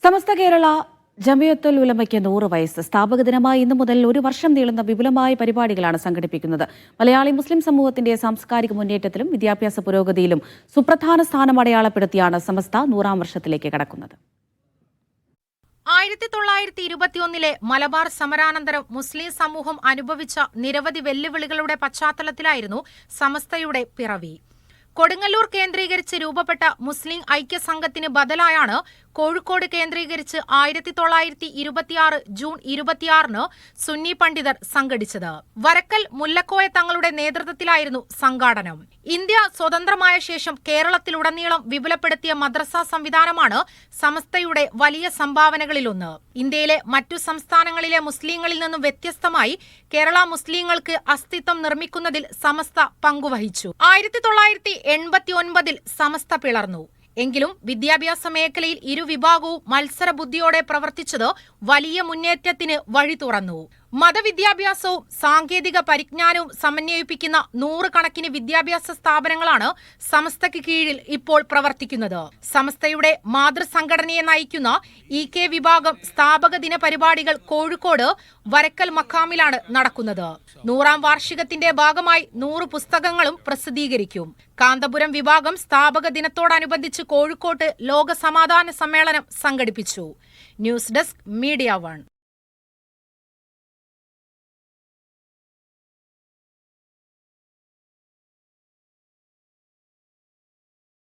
സമസ്ത കേരള ജമിയത്തുൽ ഉലമയ്ക്ക് 100 വയസ്സ്. സ്ഥാപക ദിനമായി ഇന്നു മുതൽ ഒരു വർഷം നീളുന്ന വിപുലമായ പരിപാടികളാണ് സംഘടിപ്പിക്കുന്നത്. മലയാളി മുസ്ലിം സമൂഹത്തിന്റെ സാംസ്കാരിക മുന്നേറ്റത്തിലും വിദ്യാഭ്യാസ പുരോഗതിയിലും സുപ്രധാന സ്ഥാനം അടയാളപ്പെടുത്തിയാണ് സമസ്ത 100ാം വർഷത്തിലേക്ക് കടക്കുന്നത്. 1921 മലബാർ സമരാനന്തരം മുസ്ലിം സമൂഹം അനുഭവിച്ച നിരവധി വെല്ലുവിളികളുടെ പശ്ചാത്തലത്തിലായിരുന്നു സമസ്തയുടെ പിറവി. കൊടുങ്ങല്ലൂർ കേന്ദ്രീകരിച്ച് രൂപപ്പെട്ട മുസ്ലിം ഐക്യസംഘത്തിന് ബദലായാണ് കോഴിക്കോട് കേന്ദ്രീകരിച്ച് 1926 ജൂൺ 26 സുന്നി പണ്ഡിതർ സംഘടിച്ചത്. വരക്കൽ മുല്ലക്കോയ തങ്ങളുടെ നേതൃത്വത്തിലായിരുന്നു സംഘാടനം. ഇന്ത്യ സ്വതന്ത്രമായ ശേഷം കേരളത്തിലുടനീളം വിപുലപ്പെടുത്തിയ മദ്രസ സംവിധാനമാണ് സമസ്തയുടെ വലിയ സംഭാവനകളിലൊന്ന്. ഇന്ത്യയിലെ മറ്റു സംസ്ഥാനങ്ങളിലെ മുസ്ലിങ്ങളിൽ നിന്നും വ്യത്യസ്തമായി കേരള മുസ്ലിങ്ങൾക്ക് അസ്തിത്വം നിർമ്മിക്കുന്നതിൽ സമസ്ത പങ്കുവഹിച്ചു. 1989 സമസ്ത പിളർന്നു. എങ്കിലും വിദ്യാഭ്യാസ മേഖലയിൽ ഇരുവിഭാഗവും മത്സരബുദ്ധിയോടെ പ്രവർത്തിച്ചത് വലിയ മുന്നേറ്റത്തിന് വഴി തുറന്നു. മതവിദ്യാഭ്യാസവും സാങ്കേതിക പരിജ്ഞാനവും സമന്വയിപ്പിക്കുന്ന 100 കണക്കിന് വിദ്യാഭ്യാസ സ്ഥാപനങ്ങളാണ് സമസ്തയ്ക്ക് കീഴിൽ ഇപ്പോൾ പ്രവർത്തിക്കുന്നത്. സമസ്തയുടെ മാതൃസംഘടനയെ നയിക്കുന്ന EK വിഭാഗം സ്ഥാപക ദിന പരിപാടികൾ കോഴിക്കോട് വരക്കൽ മഖാമിലാണ് നടക്കുന്നത്. 100ാം വാർഷികത്തിന്റെ ഭാഗമായി 100 പുസ്തകങ്ങളും പ്രസിദ്ധീകരിക്കും. കാന്തപുരം വിഭാഗം സ്ഥാപക ദിനത്തോടനുബന്ധിച്ച് കോഴിക്കോട്ട് ലോക സമാധാന സമ്മേളനം സംഘടിപ്പിച്ചു. News desk media 1.